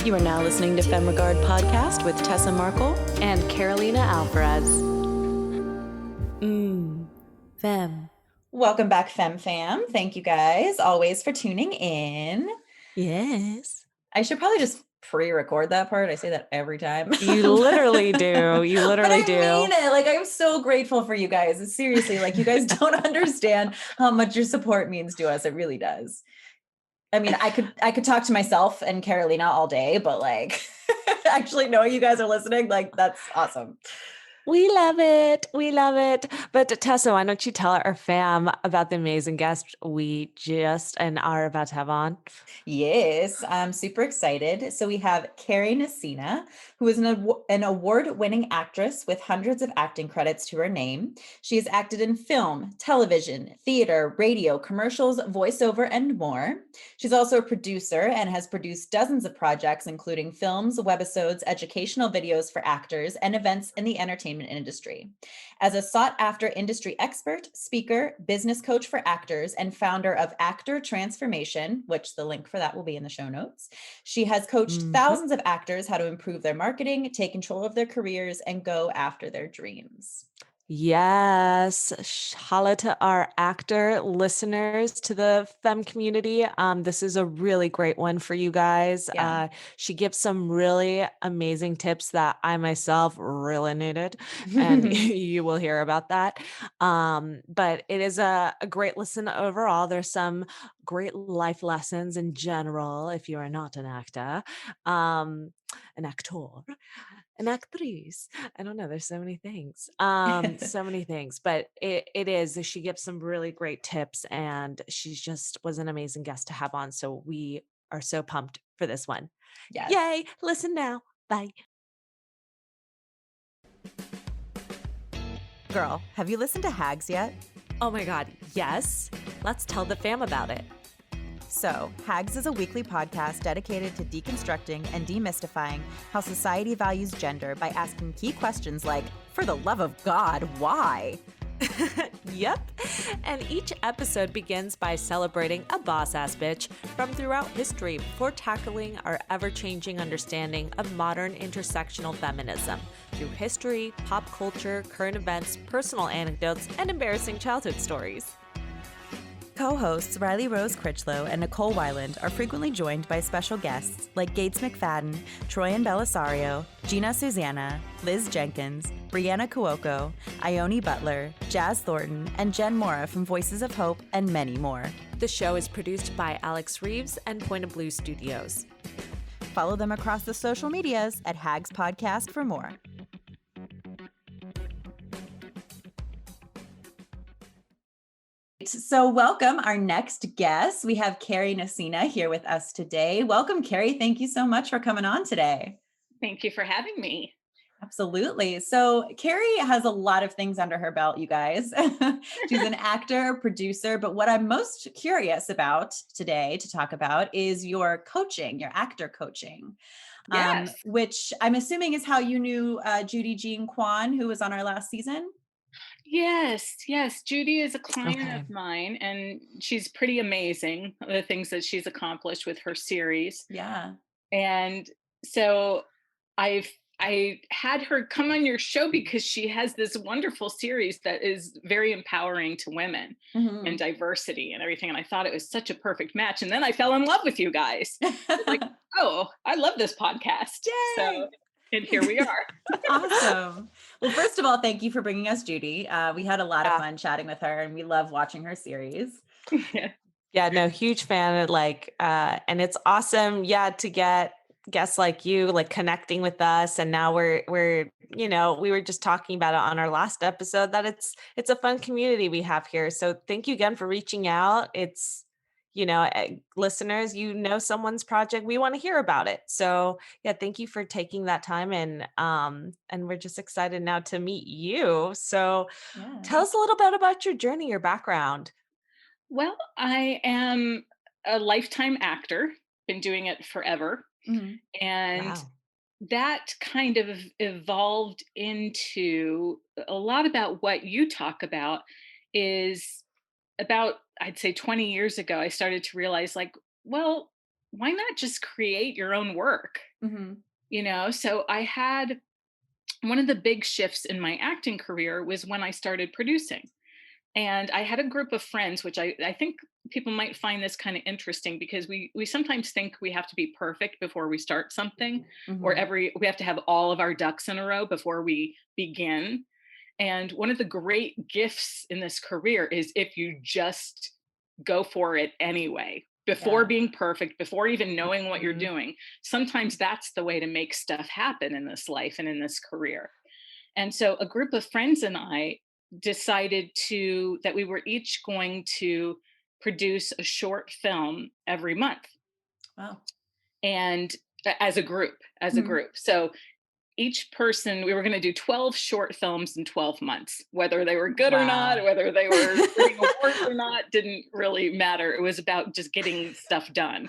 You are now listening to Femme Regard Podcast with Tessa Markle and Carolina Alvarez. Femme. Welcome back, Femme Fam. Thank you guys always for tuning in. Yes. I should probably just pre-record that part. I say that every time. You literally do. You literally do. I mean it. Like, I'm so grateful for you guys. Seriously, like, you guys don't understand how much your support means to us. It really does. I mean, I could talk to myself and Carolina all day, but like actually knowing you guys are listening, like, that's awesome. We love it. We love it. But Tessa, why don't you tell our fam about the amazing guest we just and are about to have on? Yes, I'm super excited. So we have Kari Nissena, who is an award-winning actress with hundreds of acting credits to her name. She has acted in film, television, theater, radio, commercials, voiceover, and more. She's also a producer and has produced dozens of projects, including films, webisodes, educational videos for actors, and events in the entertainment industry. As a sought-after industry expert, speaker, business coach for actors, and founder of Actor Transformation, which the link for that will be in the show notes, she has coached thousands of actors how to improve their marketing, take control of their careers, and go after their dreams. Yes. Holla to our actor listeners, to the Femme community. This is a really great one for you guys. Yeah. She gives some really amazing tips that I myself really needed, and you will hear about that. But it is a great listen overall. There's some great life lessons in general if you are not an actor, an actor. An actrice. I don't know. There's so many things. So many things. But it is. She gives some really great tips, and she just was an amazing guest to have on. So we are so pumped for this one. Yes. Yay. Listen now. Bye. Girl, have you listened to Hags yet? Oh my God. Yes. Let's tell the fam about it. So, Hags is a weekly podcast dedicated to deconstructing and demystifying how society values gender by asking key questions like, for the love of God, why? Yep. And each episode begins by celebrating a boss-ass bitch from throughout history before tackling our ever-changing understanding of modern intersectional feminism through history, pop culture, current events, personal anecdotes, and embarrassing childhood stories. Co-hosts Riley Rose Critchlow and Nicole Weiland are frequently joined by special guests like Gates McFadden, Troyan Belisario, Gina Susanna, Liz Jenkins, Brianna Cuoco, Ione Butler, Jazz Thornton, and Jen Mora from Voices of Hope, and many more. The show is produced by Alex Reeves and Point of Blue Studios. Follow them across the social medias at Hags Podcast for more. So welcome our next guest. We have Kari Nissena here with us today. Welcome, Kari. Thank you so much for coming on today. Thank you for having me. Absolutely. So Kari has a lot of things under her belt, you guys. She's an actor, producer, but what I'm most curious about today to talk about is your coaching, your actor coaching. Yes. Which I'm assuming is how you knew Judy Jean Kwan, who was on our last season. Yes. Judy is a client of mine, and she's pretty amazing, the things that she's accomplished with her series. Yeah. And so I had her come on your show because she has this wonderful series that is very empowering to women and diversity and everything. And I thought it was such a perfect match. And then I fell in love with you guys. Like, oh, I love this podcast. Yay! So, and here we are. Awesome. Well, first of all, thank you for bringing us Judy. We had a lot of fun chatting with her, and we love watching her series. Yeah, no, huge fan. And it's awesome, to get guests like you, like connecting with us. And now we're, we were just talking about it on our last episode that it's a fun community we have here. So thank you again for reaching out. It's, listeners, someone's project, we want to hear about it. So yeah, thank you for taking that time. And we're just excited now to meet you. So tell us a little bit about your journey, your background. Well, I am a lifetime actor, been doing it forever. And that kind of evolved into a lot about what you talk about. Is about, I'd say 20 years ago, I started to realize, like, well, why not just create your own work? So I had one of the big shifts in my acting career was when I started producing. And I had a group of friends, which I think people might find this kind of interesting, because we sometimes think we have to be perfect before we start something, or we have to have all of our ducks in a row before we begin. And one of the great gifts in this career is if you just go for it anyway, before being perfect, before even knowing what you're doing. Sometimes that's the way to make stuff happen in this life and in this career. And so a group of friends and I decided that we were each going to produce a short film every month. Wow. And as a group. So each person, we were going to do 12 short films in 12 months. Whether they were good or not, whether they were winning awards or not, didn't really matter. It was about just getting stuff done.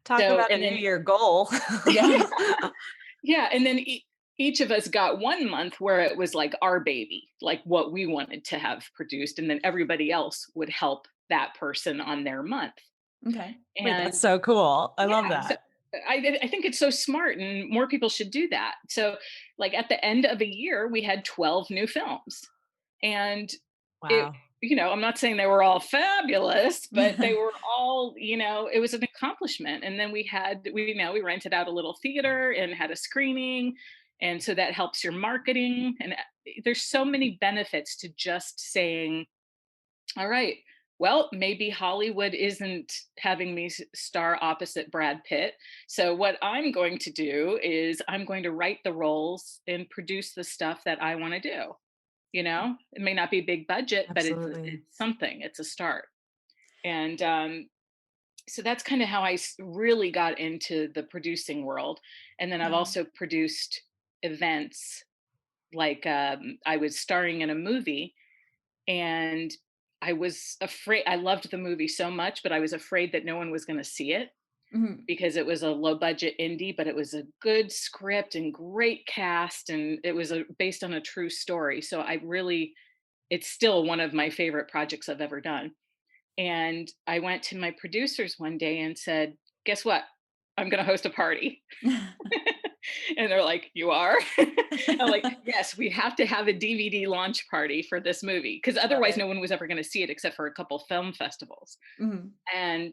Talk about a New Year goal. Yeah. And then each of us got 1 month where it was like our baby, like what we wanted to have produced. And then everybody else would help that person on their month. Okay. And wait, that's so cool. I love that. So I think it's so smart, and more people should do that. So like at the end of a year, we had 12 new films. And wow. I'm not saying they were all fabulous, but they were all, it was an accomplishment. And then we rented out a little theater and had a screening. And so that helps your marketing. And there's so many benefits to just saying, all right, well, maybe Hollywood isn't having me star opposite Brad Pitt. So what I'm going to do is I'm going to write the roles and produce the stuff that I want to do. It may not be big budget, Absolutely. but it's something. It's a start. And so that's kind of how I really got into the producing world. And then I've also produced events, like I was starring in a movie, and I was afraid. I loved the movie so much, but I was afraid that no one was going to see it because it was a low budget indie, but it was a good script and great cast. And it was based on a true story. So it's still one of my favorite projects I've ever done. And I went to my producers one day and said, guess what? I'm going to host a party. And they're like, you are? I'm like, yes, we have to have a DVD launch party for this movie, because otherwise no one was ever going to see it except for a couple film festivals. And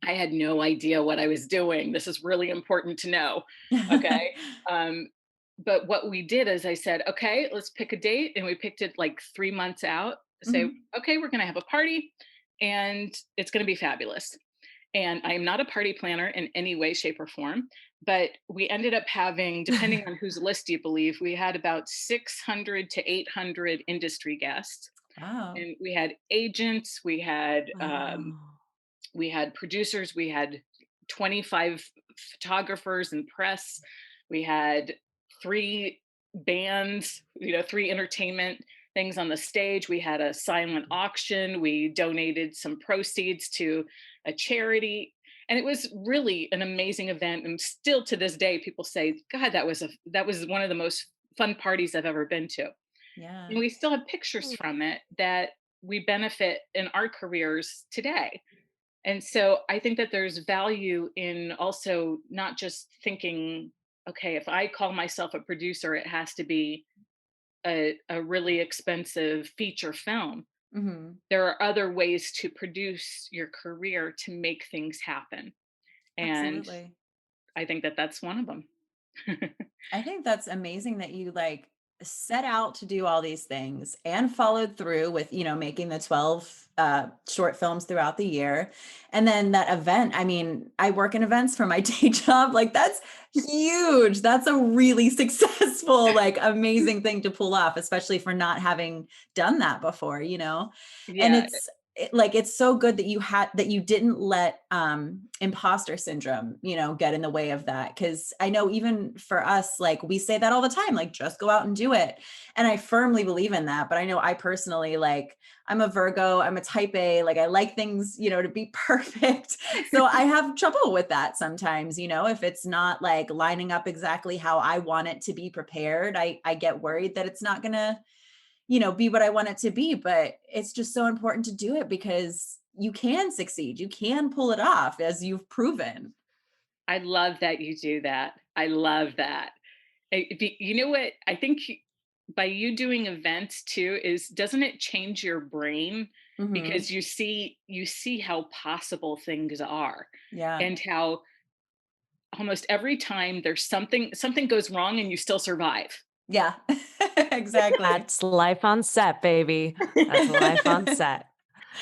I had no idea what I was doing. This is really important to know. Okay. But what we did is I said, okay, let's pick a date. And we picked it like 3 months out. Say, okay, we're going to have a party and it's going to be fabulous. And I am not a party planner in any way, shape, or form, but we ended up having, depending on whose list you believe, we had about 600 to 800 industry guests. Wow. And we had agents, we had producers, we had 25 photographers and press, we had 3 bands, 3 entertainment things on the stage. We had a silent auction. We donated some proceeds to a charity. And it was really an amazing event. And still to this day, people say, God, that was one of the most fun parties I've ever been to. Yeah. And we still have pictures from it that we benefit in our careers today. And so I think that there's value in also not just thinking, okay, if I call myself a producer, it has to be a really expensive feature film. There are other ways to produce your career to make things happen. And Absolutely. I think that that's one of them. I think that's amazing that you set out to do all these things and followed through with, making the 12 short films throughout the year. And then that event, I mean, I work in events for my day job. Like, that's huge. That's a really successful, amazing thing to pull off, especially for not having done that before, Yeah. And it's so good that you didn't let imposter syndrome, get in the way of that. Cause I know even for us, we say that all the time, just go out and do it. And I firmly believe in that. But I know I personally, I'm a Virgo, I'm a type A, I like things, to be perfect. So I have trouble with that sometimes, if it's not lining up exactly how I want it to be prepared, I get worried that it's not gonna, be what I want it to be. But it's just so important to do it because you can succeed. You can pull it off, as you've proven. I love that you do that. I love that. You know what? I think by you doing events too, doesn't it change your brain? Mhm. Because you see how possible things are, Yeah. and how almost every time there's something goes wrong and you still survive. Yeah. Exactly. That's life on set, baby. That's life on set.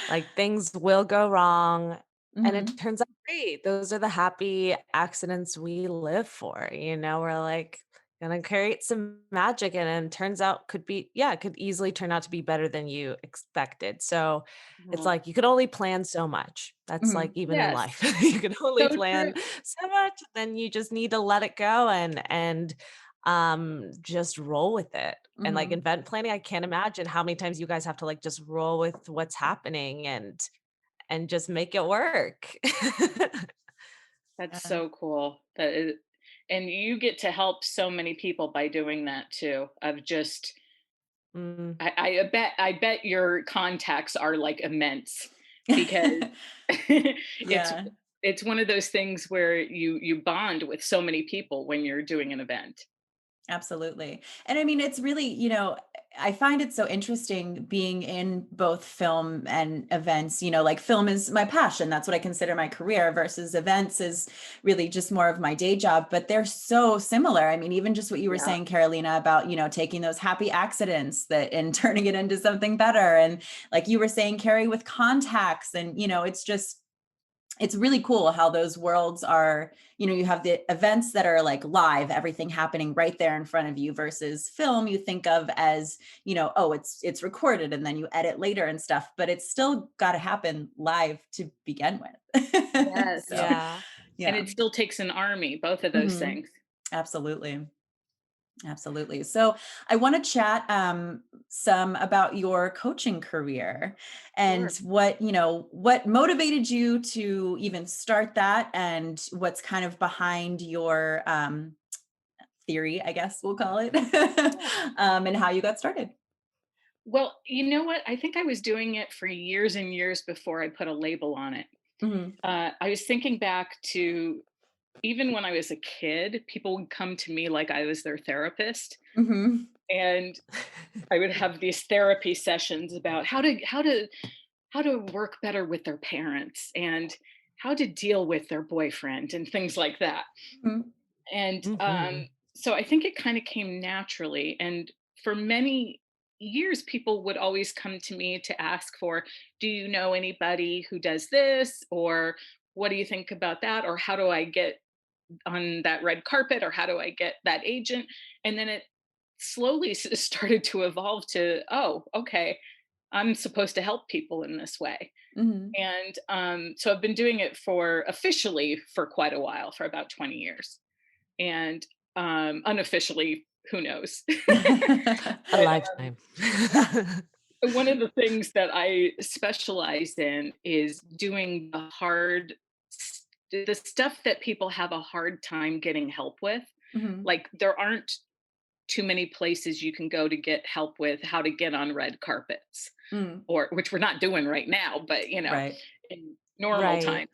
Like things will go wrong and it Mhm. turns out great. Those are the happy accidents we live for. We're like gonna create some magic and it turns out it could easily turn out to be better than you expected. So it's Mhm. like you could only plan so much. That's like Mhm. even in Yes, life. You can only so true. plan so much, then you just need to let it go and just roll with it. And like Mhm. event planning, I can't imagine how many times you guys have to like just roll with what's happening and just make it work. That's Yeah. so cool. And you get to help so many people by doing that too. Of just, Mm, I bet your contacts are like immense, because it's Yeah. it's one of those things where you bond with so many people when you're doing an event. Absolutely. And I mean, it's really, I find it so interesting being in both film and events. Like film is my passion. That's what I consider my career, versus events is really just more of my day job. But they're so similar. I mean, even just what you were Yeah. saying, Carolina, about, taking those happy accidents that and turning it into something better. And like you were saying, Carrie, with contacts, and, it's really cool how those worlds are, you have the events that are like live, everything happening right there in front of you, versus film you think of as, oh, it's recorded and then you edit later and stuff, but it's still got to happen live to begin with. Yes. So, yeah. And yeah. it still takes an army, both of those Mhm. things. Absolutely. Absolutely. So I want to chat some about your coaching career and Sure. what motivated you to even start that, and what's kind of behind your theory, I guess we'll call it, and how you got started. Well, you know what? I think I was doing it for years and years before I put a label on it. Hmm. I was thinking back to even when I was a kid, people would come to me like I was their therapist, Hmm. and I would have these therapy sessions about how to work better with their parents, and how to deal with their boyfriend and things like that. Hmm. And Mhm. so I think it kind of came naturally. And for many years, people would always come to me to ask for, do you know anybody who does this? Or what do you think about that? Or how do I get on that red carpet? Or how do I get that agent? And then it slowly started to evolve to, oh, okay, I'm supposed to help people in this way. Hmm. And so I've been doing it for officially for quite a while, for about 20 years. And unofficially, who knows? A But lifetime. one of the things that I specialize in is doing the stuff that people have a hard time getting help with. Hmm. Like, there aren't too many places you can go to get help with how to get on red carpets, Mm. or which we're not doing right now, but Right. in normal Right. times.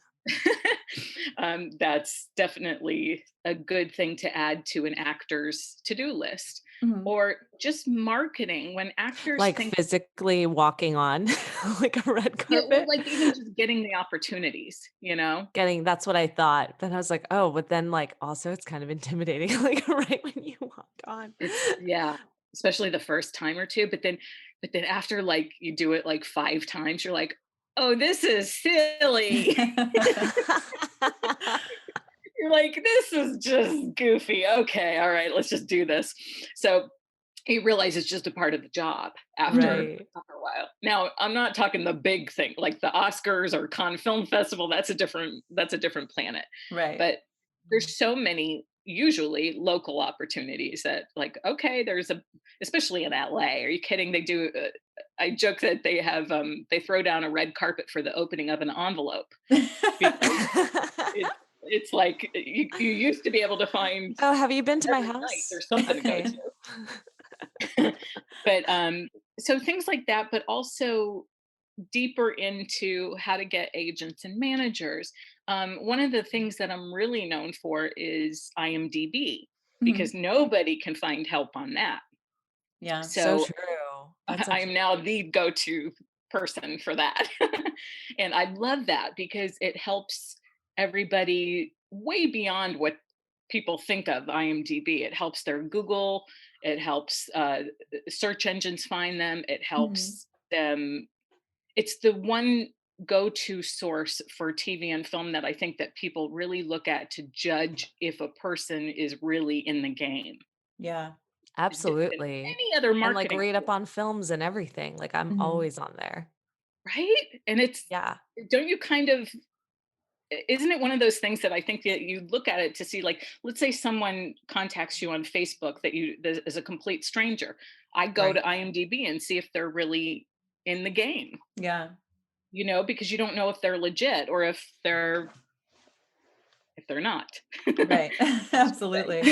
That's definitely a good thing to add to an actor's to-do list. Hmm. Or just marketing, when actors Like think, physically walking on like a red yeah, or carpet. like even just getting the opportunities. That's what I thought. Then I was like, "Oh," but then, like, also it's kind of intimidating, like, right when you walk on. Yeah, especially the first time or two, but then after, like, you do it like 5 times, you're like, "Oh, this is silly." You're like, "This is just goofy. Okay, all right, let's just do this." So, you realize it's just a part of the job after Right. after a while. Now, I'm not talking the big thing, like the Oscars or Cannes Film Festival. That's a different planet. Right. But there's so many usually local opportunities that, like, okay, especially in LA. Are you kidding? They do. I joke that they throw down a red carpet for the opening of an envelope, because it's like you used to be able to find Oh, have you been to my every night house? there's something to go Okay. to. But so things like that, but also deeper into how to get agents and managers. One of the things that I'm really known for is IMDb, because Mhm. nobody can find help on that. Yeah. So So true. That's I such am now the go-to person for that. And I love that because it helps everybody way beyond what people think of IMDb. It helps their Google, it helps search engines find them, it Mhm. helps them. It's the one go-to source for TV and film that I think that people really look at to judge if a person is really in the game. Yeah. Is different than absolutely. any other And like marketing read up tool, on films and everything. Like I'm Mhm. always on there. right? And it's, Yeah. don't you kind of, isn't it one of those things that I think that you look at it to see, like, let's say someone contacts you on Facebook that is a complete stranger. I go to Right. IMDb and see if they're really in the game, Yeah. because you don't know if they're legit or if they're not. Right. Absolutely.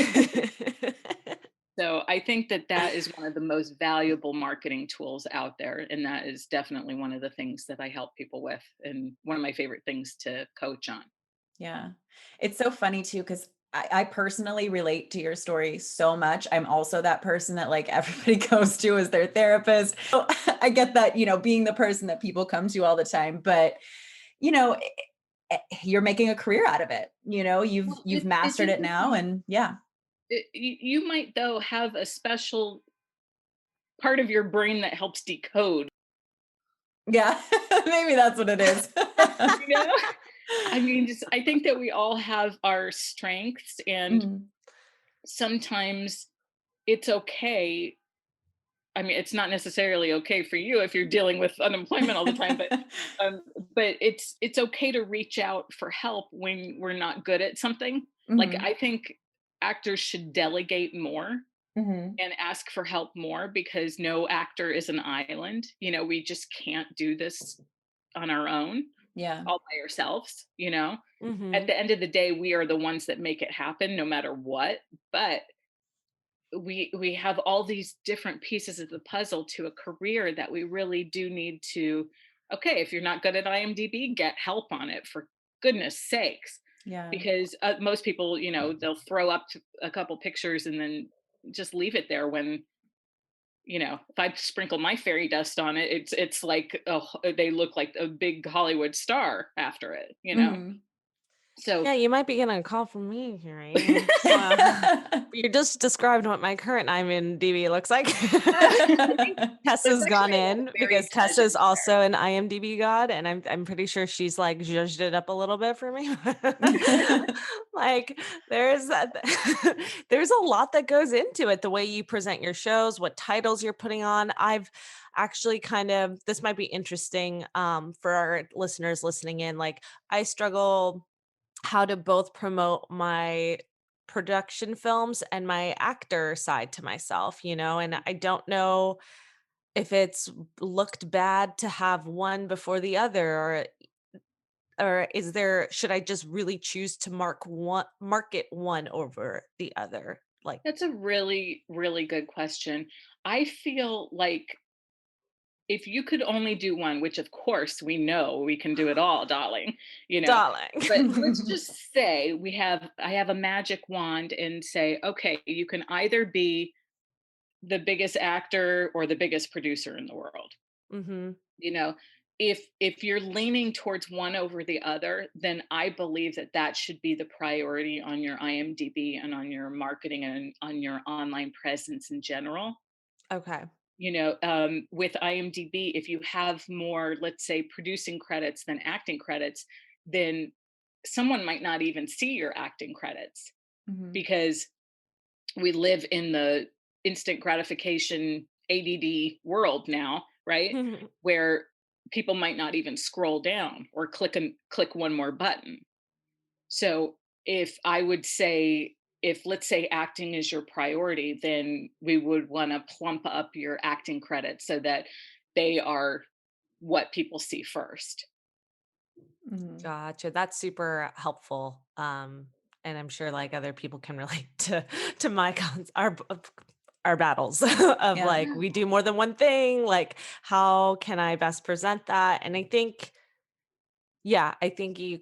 So I think that that is one of the most valuable marketing tools out there, and that is definitely one of the things that I help people with, and one of my favorite things to coach on. Yeah. It's so funny too, because I personally relate to your story so much. I'm also that person that like everybody goes to as their therapist. So I get that, being the person that people come to all the time, but you know, you're making a career out of it. You've Well, you've it's mastered it now, interesting. and yeah. You might though have a special part of your brain that helps decode. Yeah. Maybe that's what it is. You know, I mean, just I think that we all have our strengths, and Mhm. sometimes it's okay. I mean, it's not necessarily okay for you if you're dealing with unemployment all the time, um, but it's okay to reach out for help when we're not good at something. Like, Mhm. I think actors should delegate more Mhm. and ask for help more, because no actor is an island. We just can't do this on our own, Yeah. all by ourselves. At hmm the end of the day, we are the ones that make it happen no matter what. But we have all these different pieces of the puzzle to a career that we really do need to. Okay, if you're not good at IMDb, get help on it, for goodness sakes. Yeah. Because most people, they'll throw up a couple pictures and then just leave it there. When if I sprinkle my fairy dust on it, it's like, oh, they look like a big Hollywood star after it. Mhm. So Yeah, you might be getting a call from me, Carrie. You just described what my current IMDb looks like. I think there's Tessa's gone actually a lot of in buried because Tessa's treasures also an IMDb god, and I'm pretty sure she's like zhuzhed it up a little bit for me. Like there's that there's a lot that goes into it, the way you present your shows, what titles you're putting on. I've actually kind of this might be interesting for our listeners listening in. Like I struggle how to both promote my production films and my actor side to myself, and I don't know if it's looked bad to have one before the other, or is there should I just really choose to market one over the other? Like That's a really, really good question. I feel like if you could only do one, which of course we know we can do it all, darling, you know, darling. but let's just say I have a magic wand and say, okay, you can either be the biggest actor or the biggest producer in the world. Mhm. you know if you're leaning towards one over the other, then I believe that that should be the priority on your IMDb and on your marketing and on your online presence in general. Okay. With IMDb, if you have more, let's say, producing credits than acting credits, then someone might not even see your acting credits, Mhm. because we live in the instant gratification ADD world now, right? Where people might not even scroll down or click one more button. So if I would say, if let's say acting is your priority, then we would want to plump up your acting credits so that they are what people see first. Mhm. Gotcha. That's super helpful. And I'm sure like other people can relate to my our battles of Yeah. like, we do more than one thing. Like, how can I best present that? And I think, yeah, I think you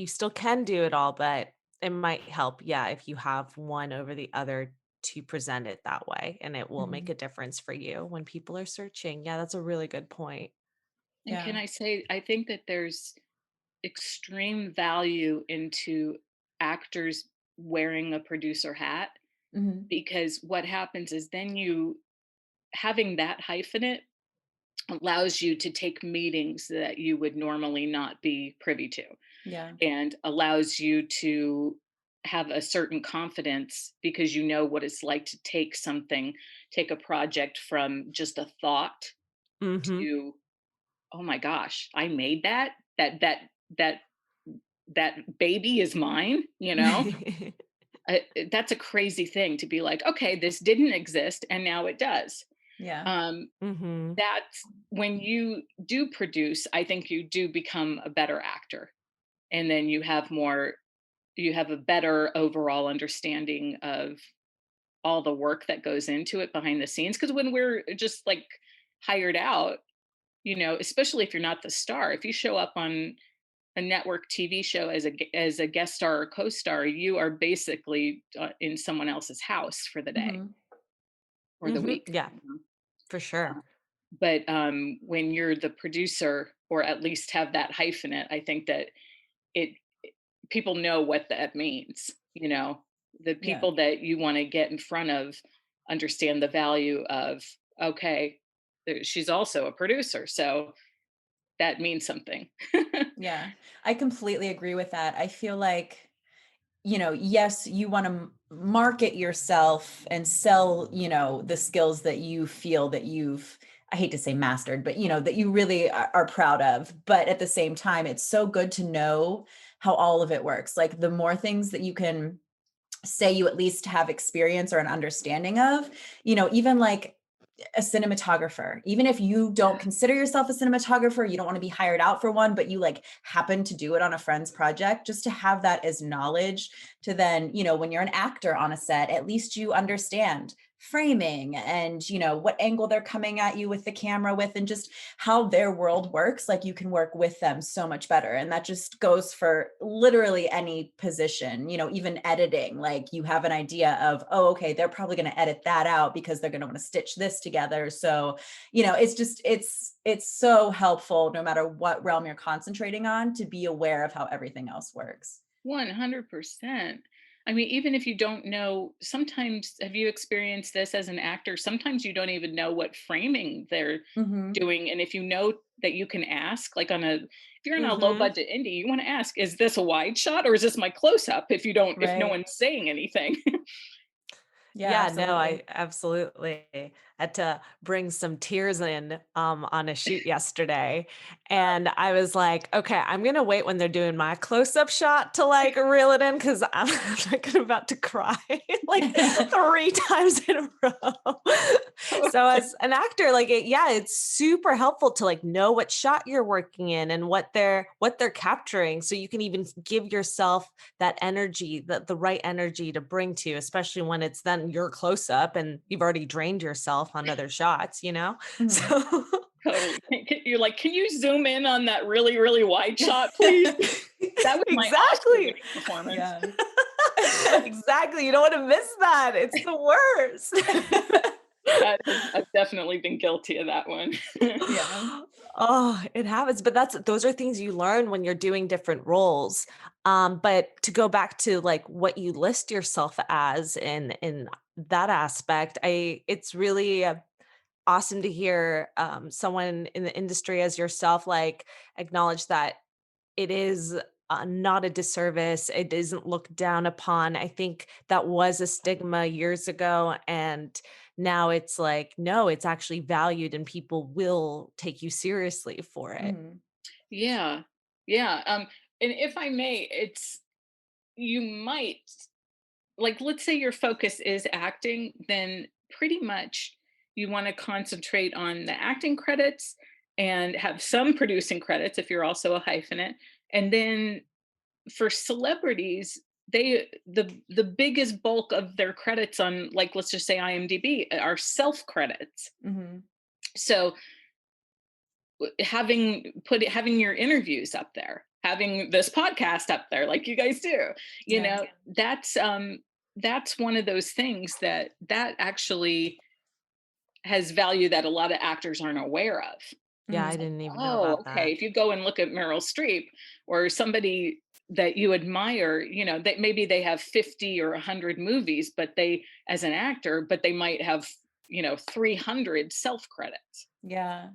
still can do it all, but it might help, yeah, if you have one over the other to present it that way, and it will make Mhm. a difference for you when people are searching. Yeah, that's a really good point. And Yeah. can I say, I think that there's extreme value into actors wearing a producer hat, Mhm. because what happens is then you having that hyphenate allows you to take meetings that you would normally not be privy to, Yeah. and allows you to have a certain confidence because you know what it's like to take a project from just a thought Mhm. to, oh my gosh, I made that that baby is mine, you know. That's a crazy thing to be like, okay, this didn't exist and now it does. Yeah. um Mhm. that's when you do produce, I think you do become a better actor, and then you have a better overall understanding of all the work that goes into it behind the scenes, because when we're just like hired out, especially if you're not the star, if you show up on a network TV show as as a guest star or co-star, you are basically in someone else's house for the day Mhm. or the Mhm. week. Yeah, for sure. But when you're the producer, or at least have that hyphenate, I think that it people know what that means. The Yeah. people that you want to get in front of understand the value of, okay, she's also a producer, so that means something. Yeah. I completely agree with that. I feel like, yes, you want to market yourself and sell, the skills that you feel that I hate to say mastered, but that you really are proud of. But at the same time, it's so good to know how all of it works. Like the more things that you can say you at least have experience or an understanding of, even like a cinematographer, even if you don't consider yourself a cinematographer, you don't want to be hired out for one, but you like happen to do it on a friend's project, just to have that as knowledge to then, when you're an actor on a set, at least you understand framing and, what angle they're coming at you with the camera with, and just how their world works. Like you can work with them so much better. And that just goes for literally any position, even editing. Like you have an idea of, oh, okay, they're probably going to edit that out because they're going to want to stitch this together. So, it's so helpful no matter what realm you're concentrating on to be aware of how everything else works. 100%. I mean, even if you don't know, sometimes, have you experienced this as an actor? Sometimes you don't even know what framing they're Hmm. doing. And if you know that you can ask, like if you're in a low Mhm. budget indie, you want to ask, is this a wide shot or is this my close up? If no Right. one's saying anything. Yeah, Yeah, no, I absolutely. absolutely had to bring some tears in on a shoot yesterday. And I was like, okay, I'm gonna wait when they're doing my close-up shot to like reel it in because I'm like about to cry like 3 times in a row. So as an actor, like yeah, it's super helpful to like know what shot you're working in and what they're capturing. So you can even give yourself that energy, the right energy to bring to, especially when it's then your close up and you've already drained yourself on other shots. Mhm. So Totally. You're like, can you zoom in on that really, really wide shot, please? That was my Oscar exactly. winning performance. Yeah. Exactly. You don't want to miss that. It's the worst. I've definitely been guilty of that one. Yeah. Oh, it happens, but those are things you learn when you're doing different roles. But to go back to like what you list yourself as in that aspect, it's really awesome to hear someone in the industry as yourself like acknowledge that it is not a disservice. It isn't looked down upon. I think that was a stigma years ago. And now it's like, no, it's actually valued and people will take you seriously for it. Mhm. Yeah. Yeah. And if I may, you might, like, let's say your focus is acting, then pretty much you want to concentrate on the acting credits and have some producing credits if you're also a hyphenate. And then for celebrities, the biggest bulk of their credits on, like, let's just say IMDb, are self credits. Mm-hmm. So having your interviews up there, having this podcast up there like you guys do, you Yeah. know, that's one of those things that actually has value that a lot of actors aren't aware of. Yeah, I Mm. didn't even know Oh, about okay. that. If you go and look at Meryl Streep or somebody that you admire, you know, that maybe they have 50 or 100 movies, but they, as an actor, but they might have, you know, 300 self credits. Yeah.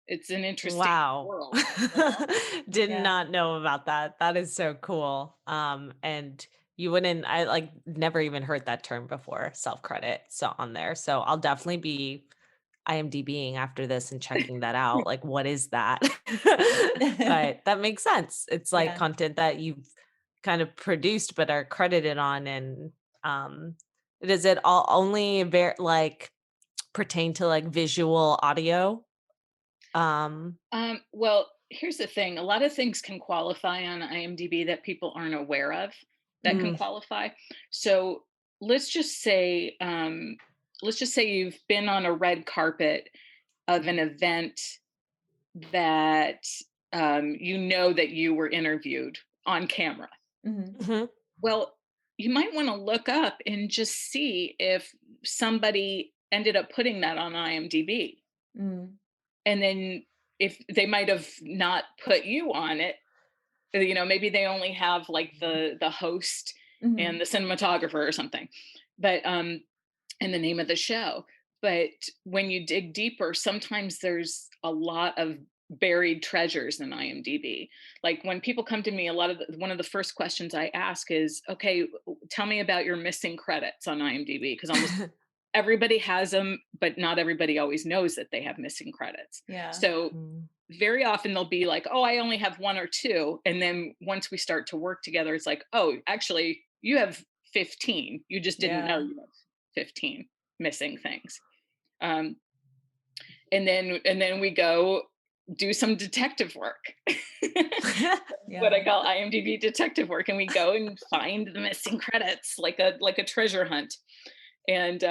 It's an interesting Wow. world. You know? Did Yeah. not know about that. That is so cool. And you wouldn't, I like never even heard that term before, self-credit. So on there. So I'll definitely be IMDbing after this and checking that out. Like, what is that? But that makes sense. It's like Yeah. content that you've kind of produced but are credited on. And um does it all only like pertain to like visual audio? Um Well, here's the thing. A lot of things can qualify on IMDb that people aren't aware of that can mm, qualify. So let's just say, you've been on a red carpet of an event that, you know that you were interviewed on camera. Mm-hmm. mhm. Well, you might want to look up and just see if somebody ended up putting that on IMDb. Mm. And then if they might have not put you on it, you know, maybe they only have like the host Mm-hmm. and the cinematographer or something, but and the name of the show. But when you dig deeper, sometimes there's a lot of buried treasures in IMDb. Like when people come to me, one of the first questions I ask is, okay, tell me about your missing credits on IMDb, because almost everybody has them, but not everybody always knows that they have missing credits. Yeah. So Mm. very often they'll be like, oh, I only have one or two. And then once we start to work together, it's like, oh, actually, you have 15. You just didn't know Yeah. you have 15 missing things. Um, and then we go do some detective work. What I Yeah. call IMDb detective work, and we go and find the missing credits like a treasure hunt. And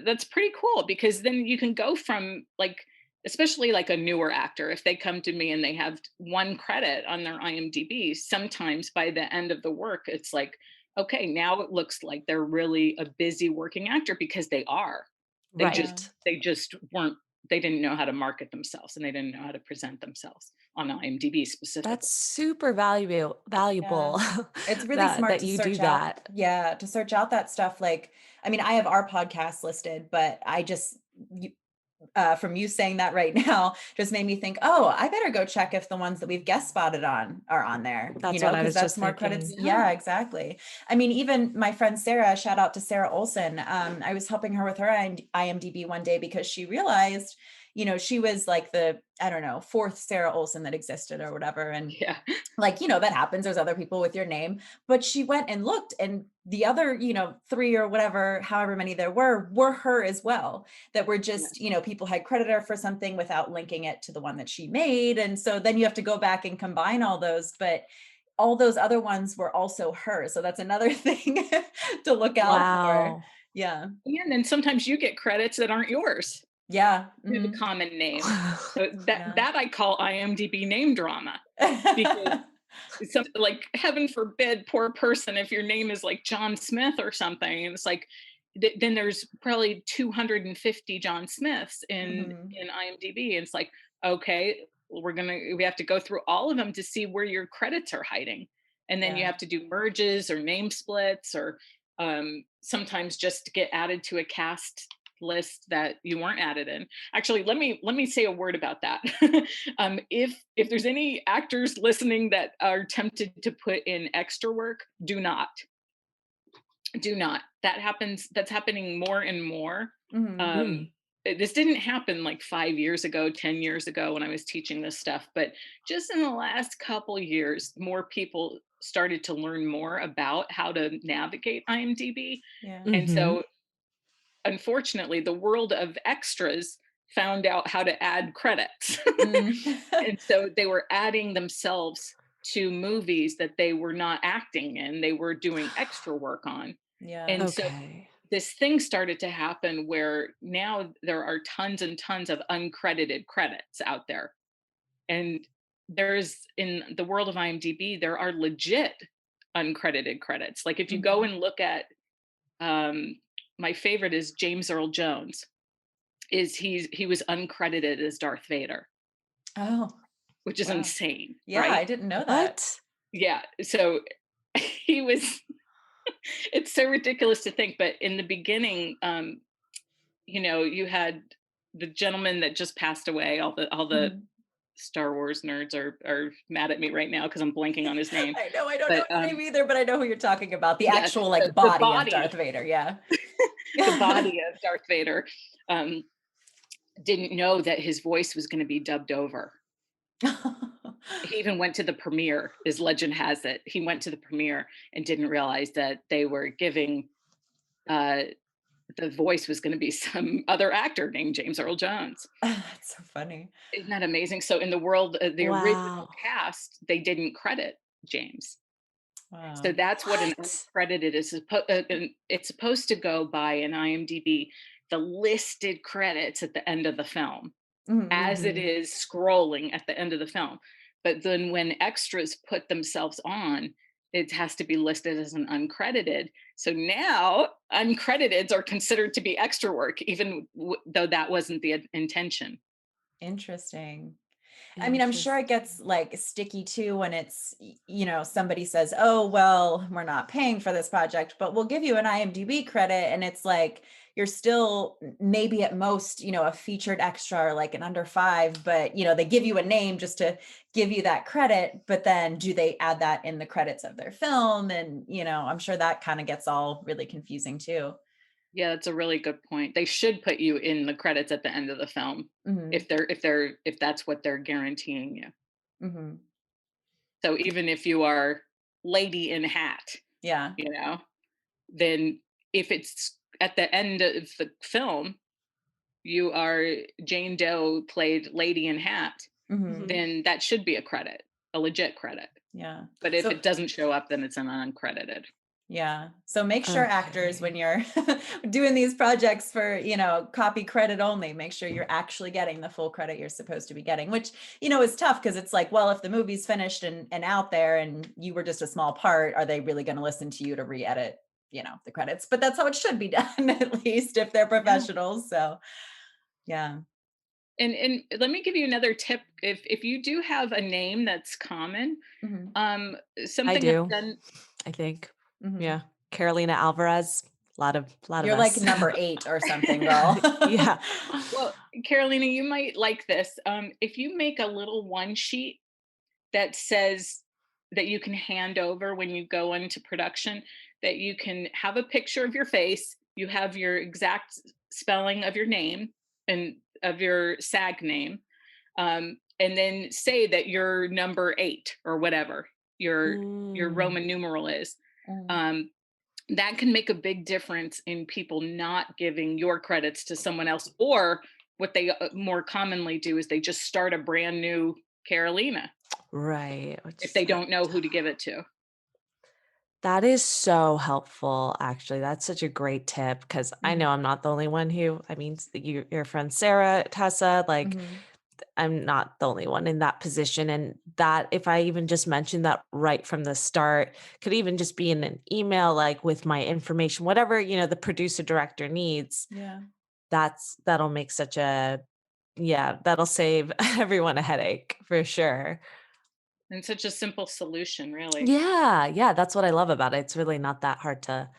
that's pretty cool, because then you can go from, like, especially like a newer actor, if they come to me and they have one credit on their IMDb, sometimes by the end of the work it's like, okay, now it looks like they're really a busy working actor, because they are. they just Yeah. Right. they just weren't, they didn't know how to market themselves, and they didn't know how to present themselves on IMDb specifically. That's super Yeah. valuable It's really that smart that to you do search out. that. Yeah, to search out that stuff. Like, I mean, I have our podcast listed, but from you saying that right now just made me think, oh, I better go check if the ones that we've guest spotted on are on there, That's what I because was that's just more thinking. credits. Yeah, exactly. I mean, even my friend Sarah, shout out to Sarah Olson. I was helping her with her IMDb one day because she realized, she was like the, I don't know, fourth Sarah Olson that existed or whatever. And Yeah. like, that happens. There's other people with your name, but she went and looked, and the other, three or whatever, however many there were her as well, that were just, people had credited her for something without linking it to the one that she made. And so then you have to go back and combine all those, but all those other ones were also her. So that's another thing to look out for. Wow. Yeah. And then sometimes you get credits that aren't yours. Yeah. You have a Mhm. common name. So that Yeah. that I call IMDb name drama, because some, like, heaven forbid, poor person, if your name is like John Smith or something, and it's like, then there's probably 250 John Smiths Mhm. in IMDb, and it's like, okay, we have to go through all of them to see where your credits are hiding, and then you Yeah. have to do merges or name splits, or sometimes just get added to a cast list that you weren't added in. Actually, let me say a word about that. If there's any actors listening that are tempted to put in extra work, do not. That's happening more and more. Mhm. um Mm. this didn't happen like 5 years ago, 10 years ago, when I was teaching this stuff, but just in the last couple years, more people started to learn more about how to navigate IMDb. Yeah. And Mhm. so, unfortunately, the world of extras found out how to add credits. Mm. And so they were adding themselves to movies that they were not acting in, they were doing extra work on. Yeah. And so Okay. this thing started to happen where now there are tons and tons of uncredited credits out there. And there's, in the world of IMDb, there are legit uncredited credits. Like if you go Mhm. and look at, my favorite is James Earl Jones. He was uncredited as Darth Vader, Oh, which is wow. insane, Yeah, right? I didn't know that. What? Yeah. So he was. It's so ridiculous to think, but in the beginning, you had the gentleman that just passed away. All the Mhm. Star Wars nerds are mad at me right now because I'm blanking on his name. I know, I don't know But his name either, but I know who you're talking about. The yes, actual the, like the body of body, Darth Vader. Yeah. the body of Darth Vader, um, didn't know that his voice was going to be dubbed over. He even went to the premiere, as legend has it. He went to the premiere and didn't realize that they were giving, uh, the voice was going to be some other actor named James Earl Jones. That's so funny. Isn't that amazing? So in the world, the original Wow. cast, they didn't credit James. So Wow. that's what an What? uncredited is. It's supposed to go by in IMDb, the listed credits at the end of the film, as it Mhm. is scrolling at the end of the film. But then when extras put themselves on, it has to be listed as an uncredited. So now uncrediteds are considered to be extra work, even though that wasn't the intention. Interesting. I mean, I'm sure it Interesting. gets like sticky too when it's, somebody says, "Oh, well, we're not paying for this project, but we'll give you an IMDb credit." And it's like you're still maybe at most, a featured extra or like an under five, but they give you a name just to give you that credit. But then do they add that in the credits of their film? And, I'm sure that kind of gets all really confusing too. Yeah, that's a really good point. They should put you in the credits at the end of the film Hmm. if that's what they're guaranteeing you. Hmm. So even if you are lady in hat, Yeah. you know, then if it's at the end of the film, you are Jane Doe played lady in hat, Hmm. Mhm. then that should be a credit, a legit credit. Yeah. But if So it doesn't show up, then it's an uncredited. yeah. So make sure actors, when Okay. you're doing these projects for, copy credit only, make sure you're actually getting the full credit you're supposed to be getting, which, is tough because it's like, well, if the movie's finished and out there and you were just a small part, are they really going to listen to you to re-edit, the credits? But that's how it should be done, at least if they're Yeah. professionals. So yeah. And let me give you another tip. If you do have a name that's common, Hmm. um, I something I've do, done. I think. Hmm. Yeah. Carolina Alvarez. A lot of You're like us. number 8 or something, girl. Yeah. Well, Carolina, you might like this. If you make a little one sheet that says that you can hand over when you go into production, that you can have a picture of your face, you have your exact spelling of your name and of your SAG name, and then say that you're number 8 or whatever your Mm. Roman numeral is. Mm. Um, that can make a big difference in people not giving your credits to someone else, or what they more commonly do is they just start a brand new Carolina Right. Which if is they like don't know who to give it to. that is so helpful, actually. That's such a great tip because I Mhm. know I'm not the only one who, I mean, your friend Sarah, Tessa, like, Mhm. I'm not the only one in that position. And that, if I even just mentioned that right from the start, could even just be in an email, like with my information, whatever, the producer director needs, Yeah. that'll make such a, yeah, that'll save everyone a headache for sure. And such a simple solution, really. Yeah, yeah, that's what I love about it. It's really not that hard to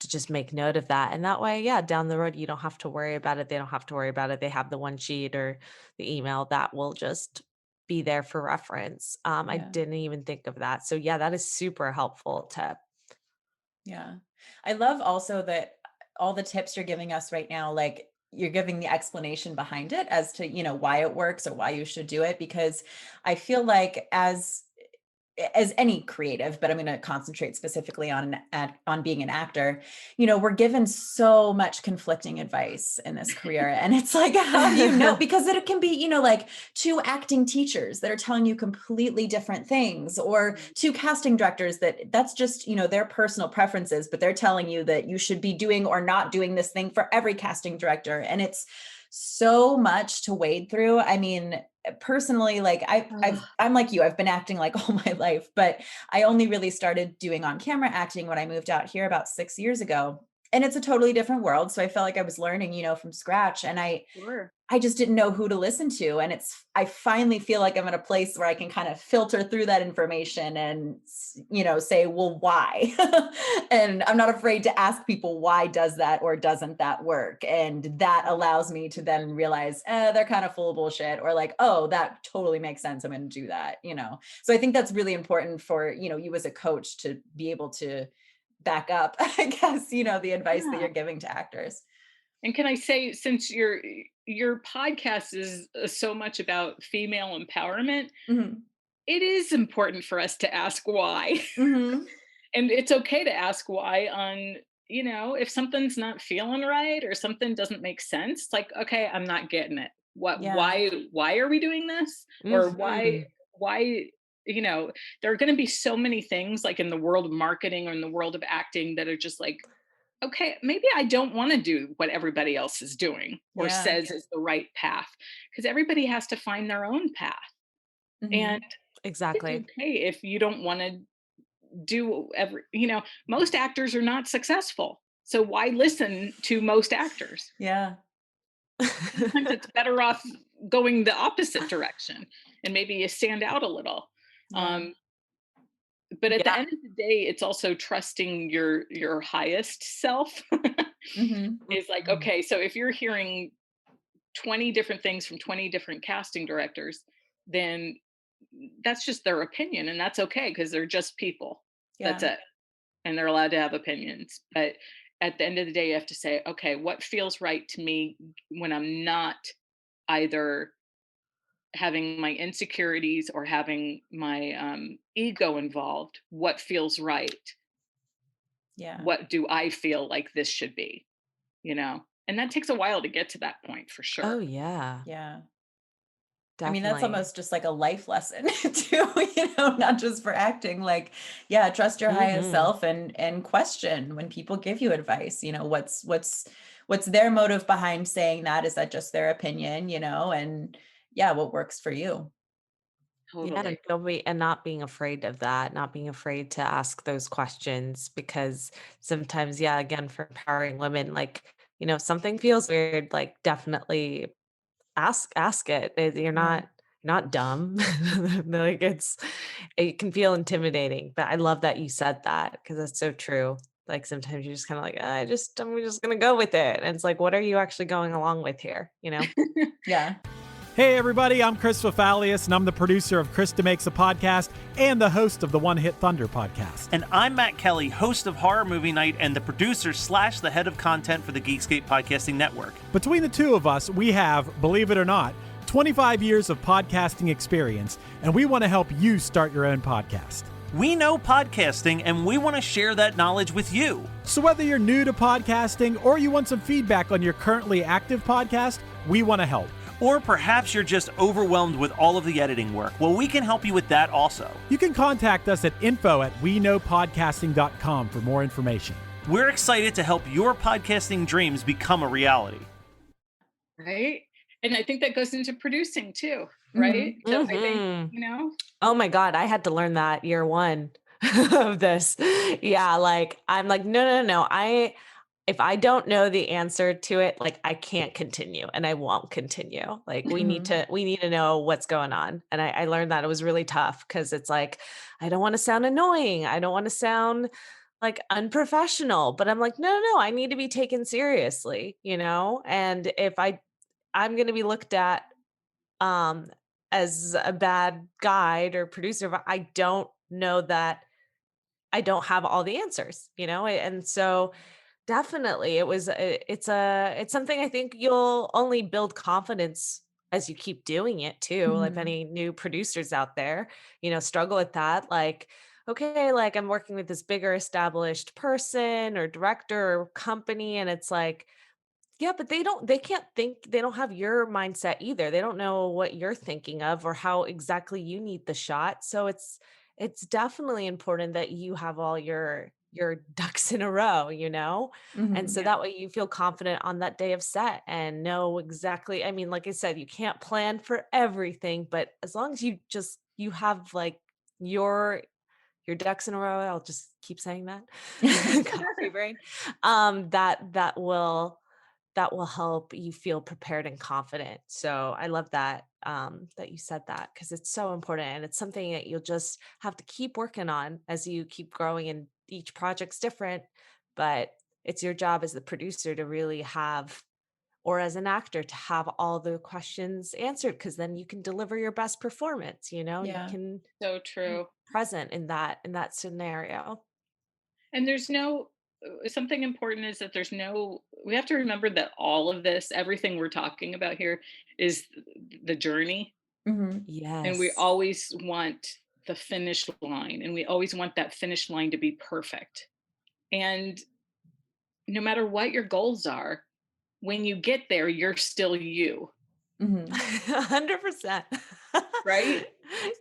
just make note of that. And that way, yeah, down the road you don't have to worry about it. They don't have to worry about it. They have the one sheet or the email that will just be there for reference. I Yeah. didn't even think of that. So yeah, that is super helpful tip. Yeah. I love also that all the tips you're giving us right now, like you're giving the explanation behind it as to, why it works or why you should do it. Because I feel like as as any creative, but I'm going to concentrate specifically on being an actor, we're given so much conflicting advice in this career. And it's like, how do you know? Because it can be, like two acting teachers that are telling you completely different things, or two casting directors that's just, their personal preferences, but they're telling you that you should be doing or not doing this thing for every casting director. And it's so much to wade through. I mean, personally, like I'm like you, I've been acting like all my life, but I only really started doing on camera acting when I moved out here about 6 years ago. And it's a totally different world. So I felt like I was learning, from scratch, and Sure. I just didn't know who to listen to. And I finally feel like I'm in a place where I can kind of filter through that information and, say, well, why? And I'm not afraid to ask people, why does that or doesn't that work? And that allows me to then realize, they're kind of full of bullshit, or like, oh, that totally makes sense. I'm going to do that, So I think that's really important for, you as a coach to be able to back up, I guess, the advice that you're giving to actors. And can I say, since your podcast is so much about female empowerment, Mm-hmm. it is important for us to ask why. Mm-hmm. And it's okay to ask why on, if something's not feeling right or something doesn't make sense, like, okay, I'm not getting it. Why are we doing this? Or why, there are going to be so many things like in the world of marketing or in the world of acting that are just like, okay, maybe I don't want to do what everybody else is doing or says is the right path, because everybody has to find their own path. Mm-hmm. And Exactly. it's okay if you don't want to do most actors are not successful. So why listen to most actors? Yeah. Sometimes it's better off going the opposite direction and maybe you stand out a little. Yeah. But at the end of the day, it's also trusting your highest self. Mm-hmm. Is like, okay, so if you're hearing 20 different things from 20 different casting directors, then that's just their opinion, and that's okay because they're just people. That's Yeah. it. And they're allowed to have opinions. But at the end of the day, you have to say, okay, what feels right to me when I'm not either having my insecurities or having my ego involved? What feels right? Yeah. What do I feel like this should be? And that takes a while to get to that point for sure. Oh yeah, Yeah. I mean, that's definitely. almost just like a life lesson too, not just for acting. Like, yeah, trust your highest Mhm. self and question when people give you advice. What's their motive behind saying that? Is that just their opinion? And yeah, what works for you? Yeah, Totally. and not being afraid of that, not being afraid to ask those questions, because sometimes, yeah, again, for empowering women, like, something feels weird, like definitely ask it. Yeah. You're not dumb. Like it can feel intimidating, but I love that you said that because that's so true. Like sometimes you're just kind of like, I'm just gonna go with it. And it's like, what are you actually going along with here? Yeah. Hey everybody, I'm Chris Fafalius, and I'm the producer of Krista Makes a Podcast and the host of the One Hit Thunder podcast. And I'm Matt Kelly, host of Horror Movie Night and the producer / the head of content for the Geekscape Podcasting Network. Between the two of us, we have, believe it or not, 25 years of podcasting experience, and we want to help you start your own podcast. We know podcasting, and we want to share that knowledge with you. So whether you're new to podcasting or you want some feedback on your currently active podcast, we want to help. Or perhaps you're just overwhelmed with all of the editing work. Well, we can help you with that also. You can contact us at info@weknowpodcasting.com for more information. We're excited to help your podcasting dreams become a reality. Right. And I think that goes into producing too, right? Mhm. So I Mhm. think, Oh my God, I had to learn that year one of this. Yeah, like I'm like, no. If I don't know the answer to it, like I can't continue and I won't continue. Like we need to know what's going on. And I learned that it was really tough because it's like, I don't want to sound annoying. I don't want to sound like unprofessional, but I'm like, no, I need to be taken seriously, And if I'm going to be looked at um as a bad guide or producer if I don't know that I don't have all the answers, and so definitely it's something I think you'll only build confidence as you keep doing it too. Like any new producers out there, struggle with that. Like, okay, like I'm working with this bigger established person or director or company, and it's like, yeah, but they can't think, they don't have your mindset either. They don't know what you're thinking of or how exactly you need the shot. So it's definitely important that you have all your ducks in a row, And so Yeah. that way you feel confident on that day of set and know exactly, I mean, like I said, you can't plan for everything, but as long as you have like your ducks in a row, I'll just keep saying that. Coffee brain. That will help you feel prepared and confident. So I love that that you said that, because it's so important, and it's something that you'll just have to keep working on as you keep growing, and each project's different, but it's your job as the producer to really have, or as an actor to have all the questions answered, because then you can deliver your best performance, you Yeah. can So be true. present in that scenario. And there's no something important is that we have to remember that all of this, everything we're talking about here is the journey. And we Yes. always want the finish line, and we always want that finish line to be perfect. And no matter what your goals are, when you get there, you're still you, 100%. right?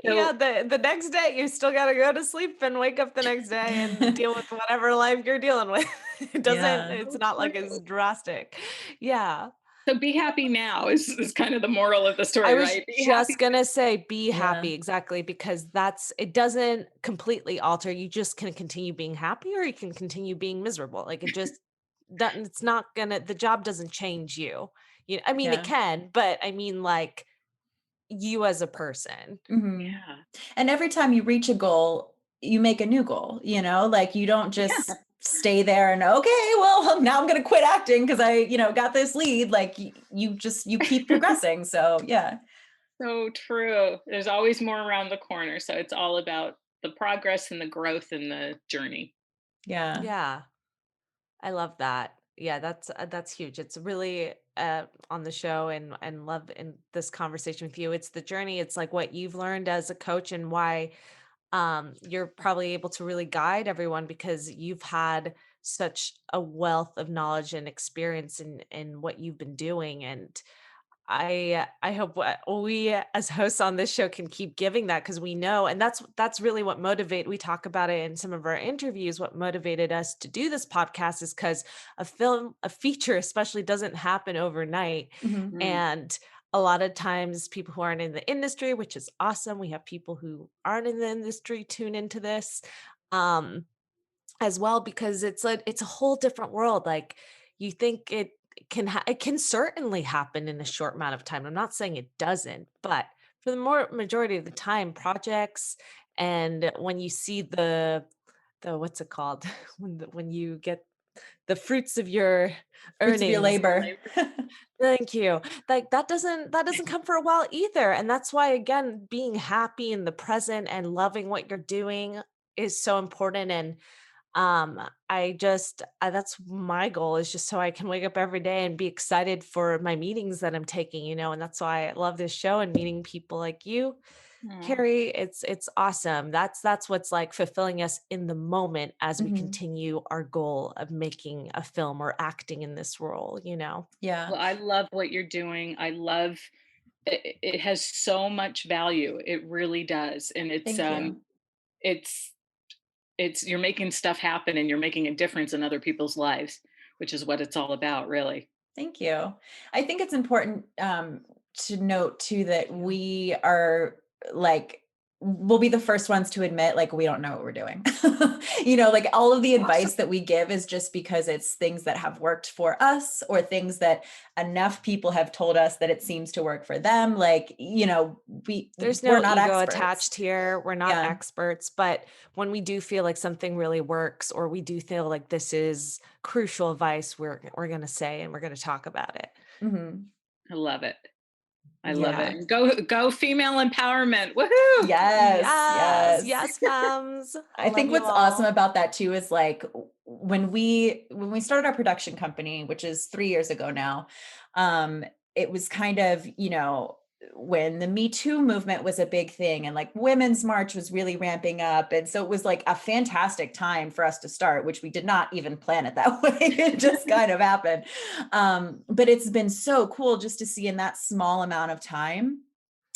Yeah, So the next day you still got to go to sleep and wake up the next day and deal with whatever life you're dealing with. Yeah. It's not like it's drastic. Yeah. so be happy now is kind of the moral of the I story, was right? Be happy. just gonna say be Yeah. happy, exactly, because it doesn't completely alter. You just can continue being happy, or you can continue being miserable. Like it's not gonna, the job doesn't change you. I mean, it Yeah. can, but I mean, like, you as a person. Yeah. And every time you reach a goal, you make a new goal, like you don't just stay there and, okay, well, now I'm going to quit acting because I, got this lead. Like you keep progressing. So yeah. So true. There's always more around the corner. So it's all about the progress and the growth and the journey. Yeah. Yeah. I love that. Yeah, that's huge. It's really on the show, and love in this conversation with you. It's the journey. It's like what you've learned as a coach, and why you're probably able to really guide everyone, because you've had such a wealth of knowledge and experience in what you've been doing. And I hope what we as hosts on this show can keep giving that, because we know, and that's really what we talk about it in some of our interviews. What motivated us to do this podcast is because a feature especially doesn't happen overnight. Mm. And a lot of times people who aren't in the industry, which is awesome, we have people who aren't in the industry tune into this as well, because it's a whole different world. Like, you think it can certainly happen in a short amount of time. I'm not saying it doesn't, but for the majority of the time, projects, and when you see the what's it called, when you get the fruits of your Fruits of your earnings. labor. Thank you. Like, that doesn't come for a while either. And that's why, again, being happy in the present and loving what you're doing is so important. And that's my goal, is just so I can wake up every day and be excited for my meetings that I'm taking, and that's why I love this show and meeting people like you, Aw. Kari. It's awesome. That's what's like fulfilling us in the moment as we Mhm. continue our goal of making a film or acting in this role. Yeah. Well, I love what you're doing. I love it has so much value. It really does. And Thank you. it's you're making stuff happen, and you're making a difference in other people's lives, which is what it's all about, really. Thank you. I think it's important to note too that we are like, we'll be the first ones to admit like we don't know what we're doing. Like all of the advice that we give is just because it's things that have worked for us, or things that enough people have told us that it seems to work for them. Like, There's we're no not ego experts. attached here. We're not Yeah. experts, but when we do feel like something really works, or we do feel like this is crucial advice, we're going to say, and we're going to talk about it. Mhm. I love it. I love Yeah. it. And go female empowerment. Woohoo! Yes. Yes, Yes. yes, femmes. I Love think you what's awesome all. about that too is like when we started our production company, which is 3 years ago now, it was kind of, when the Me Too movement was a big thing and like Women's March was really ramping up. And so it was like a fantastic time for us to start, which we did not even plan it that way. It just kind of happened. But it's been so cool just to see in that small amount of time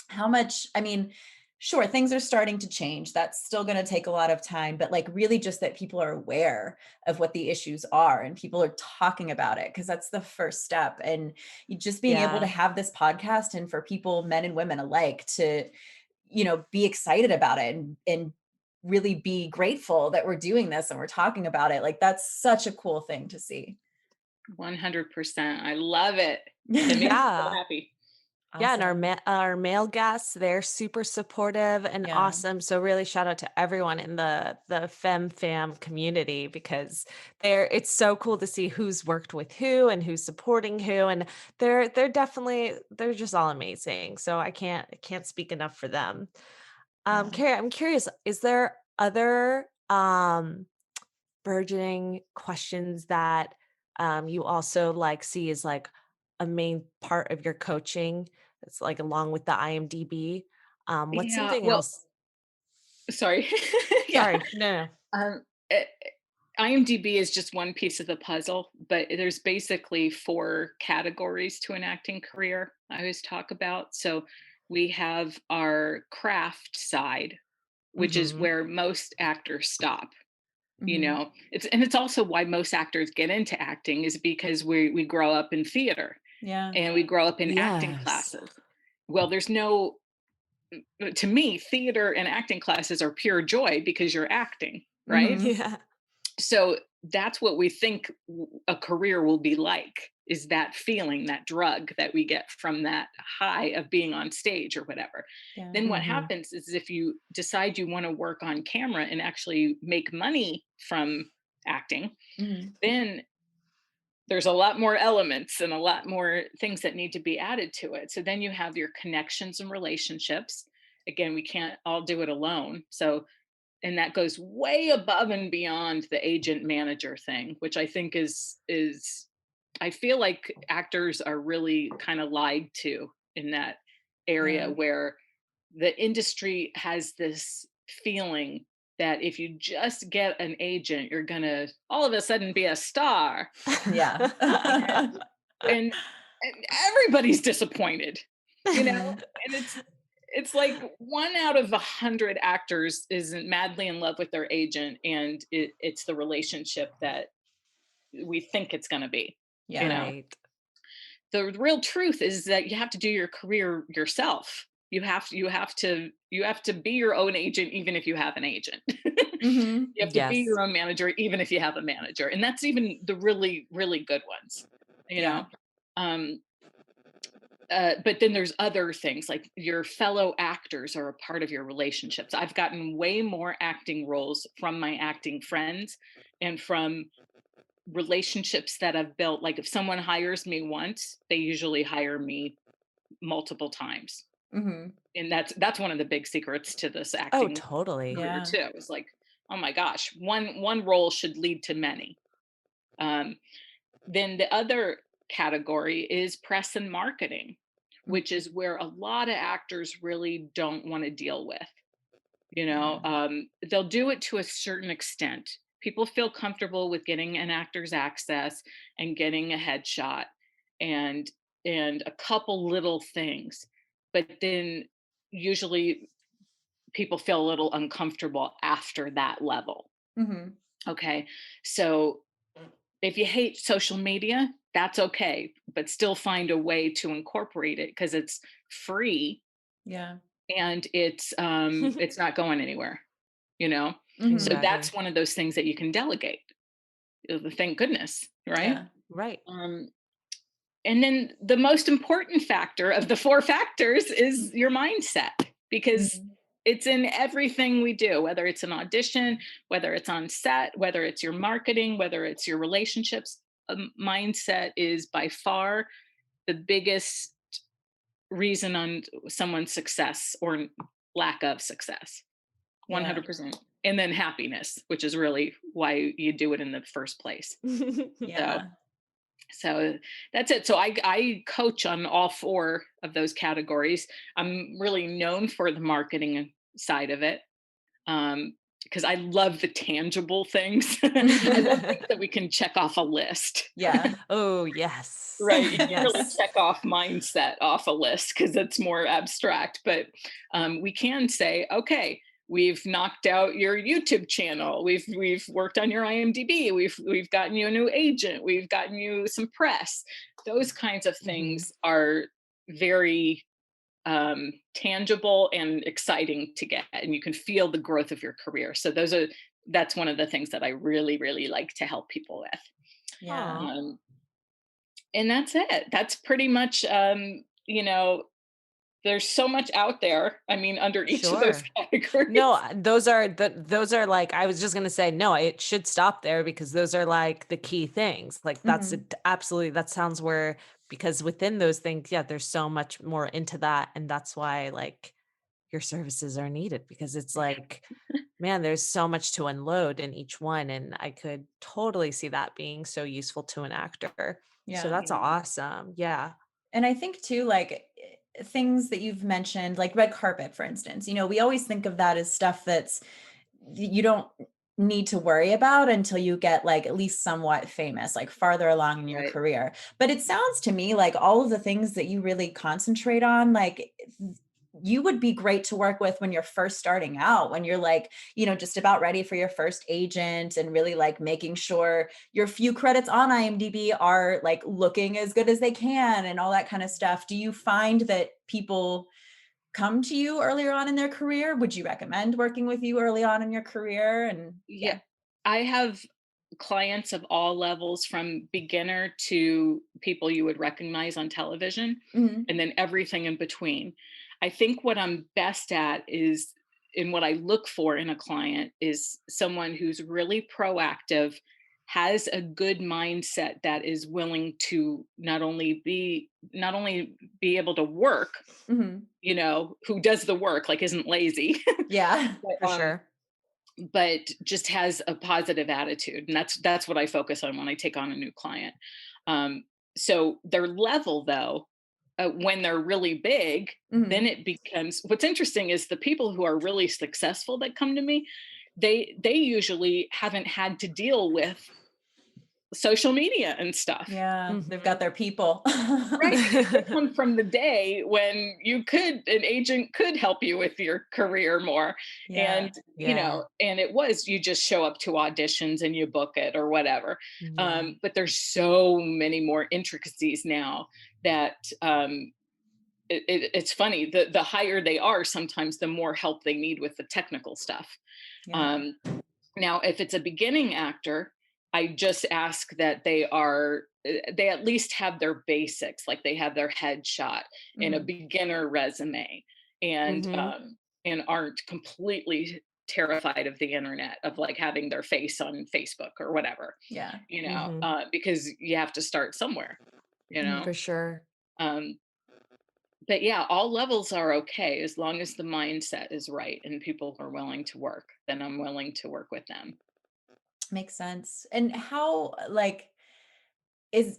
how much, I mean, sure, things are starting to change. That's still going to take a lot of time, but like really just that people are aware of what the issues are and people are talking about it, because that's the first step. And just being able to have this podcast and for people, men and women alike, to, be excited about it and really be grateful that we're doing this and we're talking about it. Like, that's such a cool thing to see. 100%. I love it. It makes me so happy. Yeah, and our male guests, they're super supportive and awesome. So really shout out to everyone in the fam community, because it's so cool to see who's worked with who and who's supporting who, and they're just all amazing. So I can't speak enough for them. Kari, I'm curious, is there other burgeoning questions that you also like see as like a main part of your coaching? It's like along with the IMDb. What's something else? Sorry. Sorry. No. IMDb is just one piece of the puzzle, but there's basically 4 categories to an acting career I always talk about. So we have our craft side, which is where most actors stop. It's also why most actors get into acting, is because we grow up in theater. Yeah. And we grow up in acting classes. Well, to me, theater and acting classes are pure joy because you're acting, right? Yeah. So that's what we think a career will be like, is that feeling, that drug that we get from that high of being on stage or whatever. Yeah. Then what happens is, if you decide you want to work on camera and actually make money from acting, then there's a lot more elements and a lot more things that need to be added to it. So then you have your connections and relationships. Again, we can't all do it alone. So, and that goes way above and beyond the agent manager thing, which I think is I feel like actors are really kind of lied to in that area, where the industry has this feeling that if you just get an agent, you're gonna all of a sudden be a star. Yeah. and everybody's disappointed, and it's like 1 out of 100 actors isn't madly in love with their agent, and it's the relationship that we think it's going to be. Right. The real truth is that you have to do your career yourself. You have to be your own agent, even if you have an agent. You have to be your own manager, even if you have a manager. And that's even the really, really good ones, but then there's other things, like your fellow actors are a part of your relationships. I've gotten way more acting roles from my acting friends and from relationships that I've built. Like, if someone hires me once, they usually hire me multiple times. And that's one of the big secrets to this acting career too. It's like, oh my gosh, one role should lead to many. Then the other category is press and marketing, which is where a lot of actors really don't want to deal with. They'll do it to a certain extent. People feel comfortable with getting an actor's access and getting a headshot and a couple little things. But then usually people feel a little uncomfortable after that level. Okay. So if you hate social media, that's okay, but still find a way to incorporate it, because it's free. Yeah. And it's not going anywhere, So that's one of those things that you can delegate. Thank goodness. Right. Yeah. Right. And then the most important factor of the 4 factors is your mindset, because it's in everything we do, whether it's an audition, whether it's on set, whether it's your marketing, whether it's your relationships. Mindset is by far the biggest reason on someone's success or lack of success. 100%. And then happiness, which is really why you do it in the first place. Yeah. So that's it. So I coach on all 4 of those categories. I'm really known for the marketing side of it. Because I love the tangible things. I love things that we can check off a list. Yeah. Oh, yes. Right. You can really Yes. check off mindset off a list because it's more abstract. But we can say, okay, we've knocked out your YouTube channel. We've worked on your IMDb. We've gotten you a new agent. We've gotten you some press. Those kinds of things are very tangible and exciting to get, and you can feel the growth of your career. So that's one of the things that I really, really like to help people with. Yeah. And that's it. That's pretty much, there's so much out there. I mean, under each of those Sure. categories. No, those are like, I was just gonna say, no, it should stop there because those are like the key things. Like that's Mhm. absolutely, that sounds where, because within those things, yeah, there's so much more into that. And that's why like your services are needed, because it's like, man, there's so much to unload in each one. And I could totally see that being so useful to an actor. So Yeah. that's awesome. Yeah. And I think too, like things that you've mentioned, like red carpet, for instance, we always think of that as stuff that's you don't need to worry about until you get like at least somewhat famous, like farther along in your Right. career. But it sounds to me like all of the things that you really concentrate on, like you would be great to work with when you're first starting out, when you're like, just about ready for your first agent and really like making sure your few credits on IMDb are like looking as good as they can and all that kind of stuff. Do you find that people come to you earlier on in their career? Would you recommend working with you early on in your career? And Yeah. I have clients of all levels, from beginner to people you would recognize on television, Mhm. and then everything in between. I think what I'm best at is, and what I look for in a client, is someone who's really proactive, has a good mindset, that is willing to not only be able to work, Mhm. who does the work, like isn't lazy, Yeah. For but sure. but just has a positive attitude, and that's what I focus on when I take on a new client. So their level, though, when they're really big, then Mhm. it becomes, what's interesting is the people who are really successful that come to me, they usually haven't had to deal with social media and stuff. Yeah. They've got Mhm. their people. Right, because they come from the day when an agent could help you with your career more. Yeah. And, Yeah. and it was, you just show up to auditions and you book it or whatever. Yeah. But there's so many more intricacies now that it's funny. The higher they are, sometimes the more help they need with the technical stuff. Yeah. Um, Now, if it's a beginning actor, I just ask that they at least have their basics, like they have their headshot and a Mhm. beginner resume, and Mhm. aren't completely terrified of the internet, of like having their face on Facebook or whatever, Yeah. Mhm. because you have to start somewhere, you Mhm. know. For sure. Um, but yeah, all levels are okay as long as the mindset is right and people are willing to work. Then I'm willing to work with them. Makes sense. And is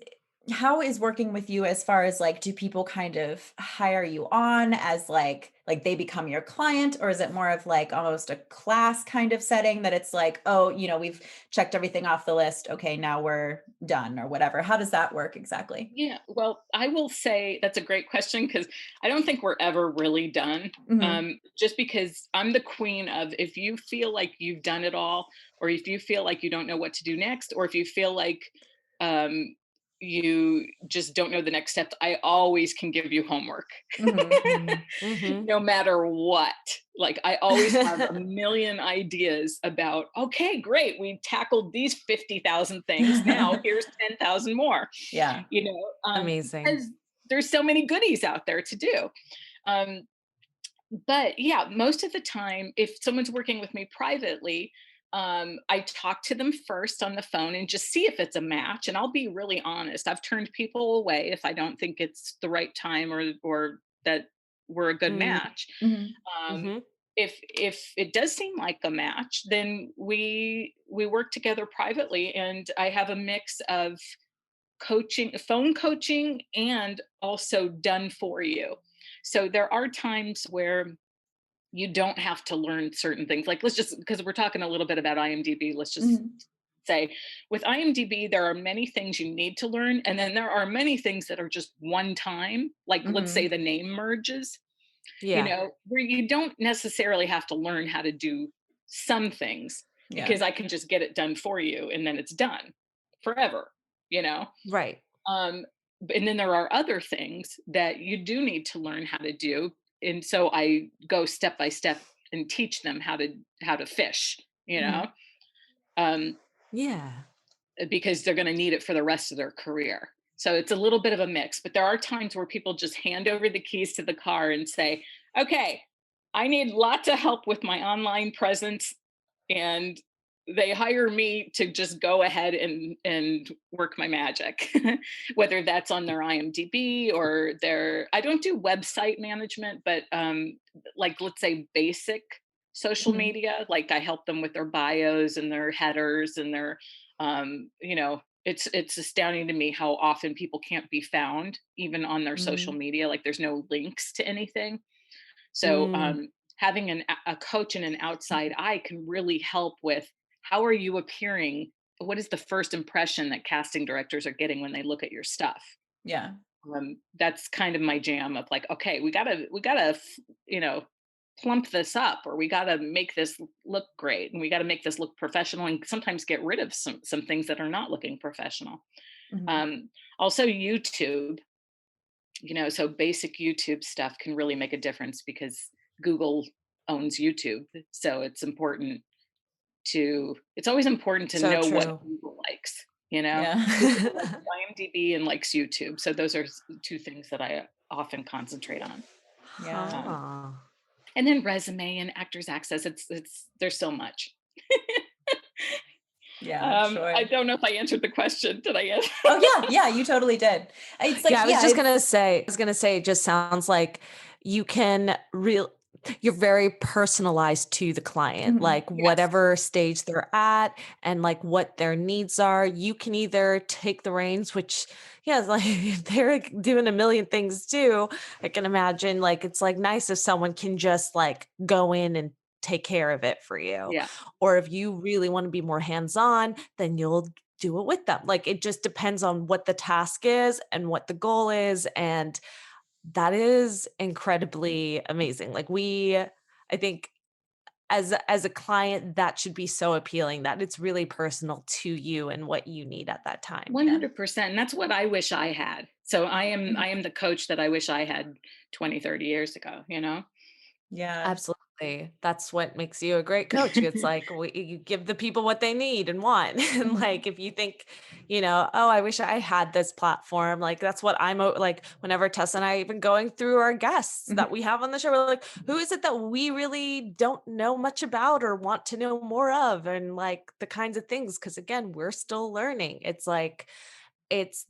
how is working with you as far as like do people kind of hire you on as like they become your client, or is it more of like almost a class kind of setting that it's like, oh, we've checked everything off the list, okay, now we're done or whatever? How does that work exactly? Yeah, well, I will say that's a great question, because I don't think we're ever really done. Mhm. Just because I'm the queen of, if you feel like you've done it all, or if you feel like you don't know what to do next, or if you feel like um, you just don't know the next steps, I always can give you homework. Mhm. Mhm. Mhm. No matter what. Like, I always have a million ideas about, okay, great, we tackled these 50,000 things. Now here's 10,000 more, Yeah. Amazing. because there's so many goodies out there to do. Um, but yeah, most of the time, if someone's working with me privately, I talk to them first on the phone and just see if it's a match. And I'll be really honest. I've turned people away if I don't think it's the right time, or that we're a good Mm. match. Mhm. Um, Mhm. if it does seem like a match, then we work together privately, and I have a mix of phone coaching, and also done for you. So there are times where you don't have to learn certain things. Like, let's just, because we're talking a little bit about IMDb, let's just say with IMDb, there are many things you need to learn. And then there are many things that are just one time, like let's say the name merges, you know, where you don't necessarily have to learn how to do some things because I can just get it done for you and then it's done forever, you know? Right. And then there are other things that you do need to learn how to do. And so I go step by step and teach them how to fish, you know? Yeah. Because they're going to need it for the rest of their career. So it's a little bit of a mix, but there are times where people just hand over the keys to the car and say, okay, I need lots of help with my online presence. And they hire me to just go ahead and work my magic, whether that's on their IMDb or I don't do website management, but like, let's say basic social media, like I help them with their bios and their headers and their, you know, it's astounding to me how often people can't be found even on their social media. Like there's no links to anything. So having a coach and an outside eye can really help with how are you appearing? What is the first impression that casting directors are getting when they look at your stuff? Yeah. That's kind of my jam of like, okay, we gotta, you know, plump this up, or we gotta make this look great, and we gotta make this look professional, and sometimes get rid of some things that are not looking professional. Also YouTube, you know, so basic YouTube stuff can really make a difference because Google owns YouTube. So it's always important to So know what true. Google likes, you know? Yeah. Google likes IMDb and likes YouTube. So those are two things that I often concentrate on. Yeah. And then resume and actors access. There's so much. Yeah, sure. I don't know if I answered the question. Did I answer? Oh yeah, you totally did. It's like, I was gonna say, it just sounds like you can you're very personalized to the client, like whatever stage they're at and like what their needs are. You can either take the reins, which like if they're doing a million things too, I can imagine like it's like nice if someone can just like go in and take care of it for you. Yeah. Or if you really want to be more hands-on, then you'll do it with them. Like it just depends on what the task is and what the goal is. And that is incredibly amazing. Like I think as a client, that should be so appealing that it's really personal to you and what you need at that time. 100%. And that's what I wish I had. So I am the coach that I wish I had 20, 30 years ago, you know? Yeah. Absolutely. That's what makes you a great coach. It's like you give the people what they need and want. And like if you think, you know, oh, I wish I had this platform. Like that's what I'm like whenever Tessa and I even going through our guests that we have on the show, we're like, who is it that we really don't know much about or want to know more of? And like the kinds of things, because again, we're still learning. It's like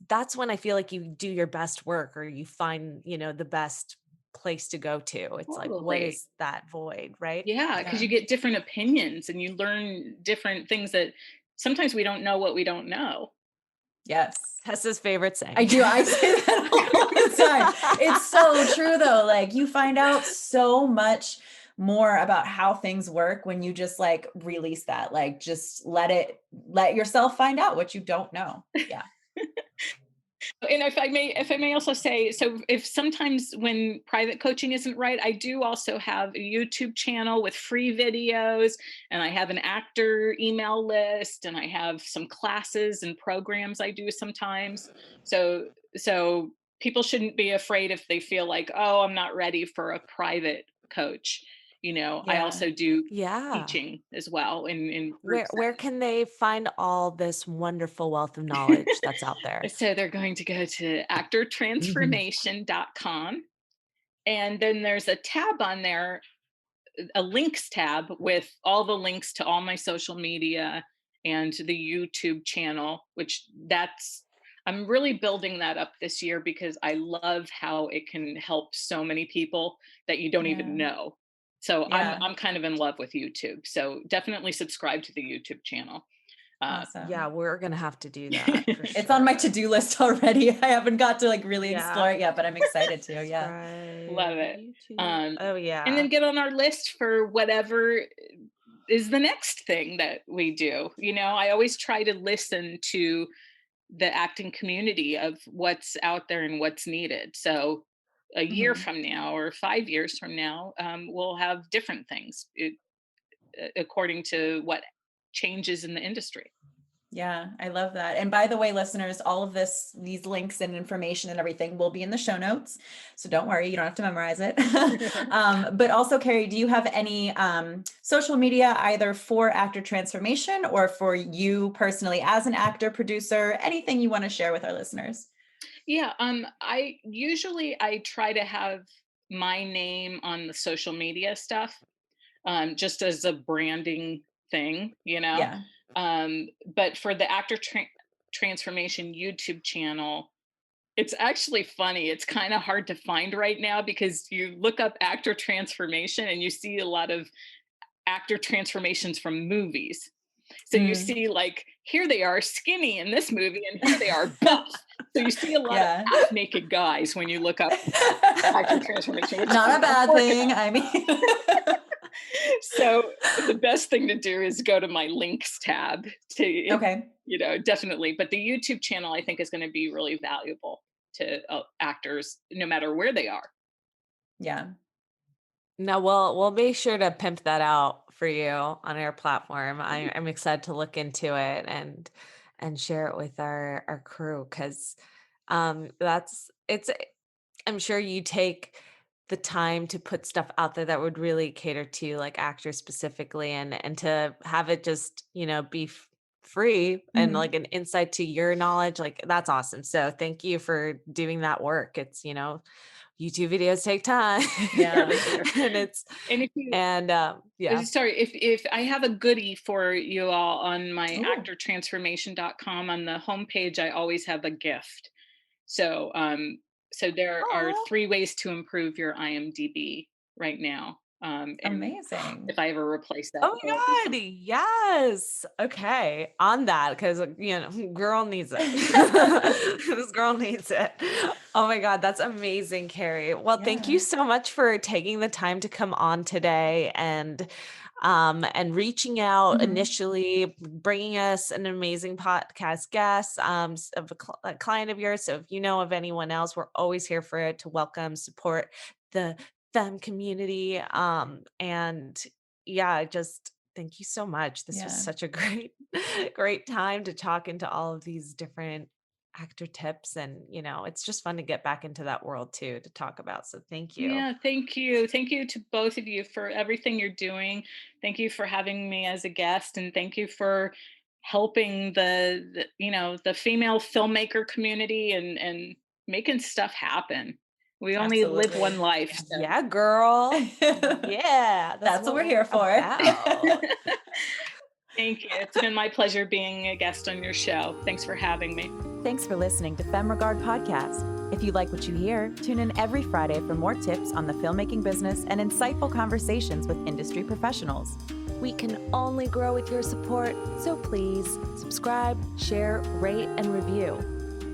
that's when I feel like you do your best work or you find, you know, the best place to go to. It's like, what Totally. is that void, right? Yeah, because you get different opinions and you learn different things that sometimes we don't know what we don't know. Yes. Tessa's favorite saying. I do. I say that all the time. It's so true though. Like you find out so much more about how things work when you just like release that, like just let yourself find out what you don't know. Yeah. And if I may also say, so if sometimes when private coaching isn't right, I do also have a YouTube channel with free videos, and I have an actor email list, and I have some classes and programs I do sometimes. So people shouldn't be afraid if they feel like, oh, I'm not ready for a private coach. You know, I also do teaching as well. In where can they find all this wonderful wealth of knowledge that's out there? So they're going to go to actortransformation.com. And then there's a tab on there, a links tab with all the links to all my social media and to the YouTube channel, I'm really building that up this year because I love how it can help so many people that you don't even know. So I'm kind of in love with YouTube. So definitely subscribe to the YouTube channel. Awesome. Yeah, we're gonna have to do that. For It's on my sure. to-do list already. I haven't got to like really Yeah. explore it yet, but I'm excited to. Yeah. Love it. Oh yeah. And then get on our list for whatever is the next thing that we do. I always try to listen to the acting community of what's out there and what's needed. So a year from now or 5 years from now, we'll have different things according to what changes in the industry. Yeah, I love that. And by the way, listeners, all of these links and information and everything will be in the show notes. So don't worry, you don't have to memorize it. But also, Kari, do you have any social media either for Actor Transformation or for you personally as an actor, producer, anything you want to share with our listeners? Yeah, I try to have my name on the social media stuff, just as a branding thing, Yeah. But for the Actor Transformation YouTube channel, it's actually funny. It's kind of hard to find right now because you look up Actor Transformation and you see a lot of actor transformations from movies. So you see like, here they are skinny in this movie and here they are buff. So you see a lot of half naked guys when you look up actor transformation. Not a bad thing. I mean, so the best thing to do is go to my links tab to, definitely. But the YouTube channel, I think, is going to be really valuable to actors, no matter where they are. Yeah. No, we'll make sure to pimp that out for you on our platform. I'm excited to look into it and share it with our crew because I'm sure you take the time to put stuff out there that would really cater to like actors specifically and to have it just, be free and like an insight to your knowledge. Like that's awesome. So thank you for doing that work. It's, YouTube videos take time. Yeah. Sorry, if I have a goodie for you all on my actortransformation.com, on the homepage, I always have a gift. So there are 3 ways to improve your IMDb right now. Amazing. If I ever replace that. Oh my God. Yes. Okay. On that, because, girl needs it. This girl needs it. Oh my God. That's amazing, Kari. Well, thank you so much for taking the time to come on today and reaching out initially, bringing us an amazing podcast guest of a client of yours. So if you know of anyone else, we're always here for it to welcome, support the Femme community. Just thank you so much. This was such a great time to talk into all of these different actor tips. And, it's just fun to get back into that world too, to talk about. So thank you. Yeah, thank you. Thank you to both of you for everything you're doing. Thank you for having me as a guest. And thank you for helping the female filmmaker community and making stuff happen. We only live one life. So. Yeah, girl. Yeah. That's what we're here for. Thank you. It's been my pleasure being a guest on your show. Thanks for having me. Thanks for listening to Femme Regard Podcast. If you like what you hear, tune in every Friday for more tips on the filmmaking business and insightful conversations with industry professionals. We can only grow with your support, so please subscribe, share, rate, and review.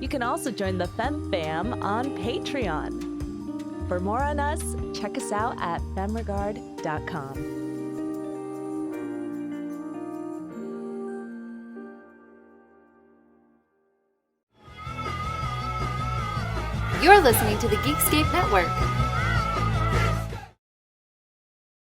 You can also join the Femme Fam on Patreon. For more on us, check us out at femregard.com. You're listening to the Geekscape Network.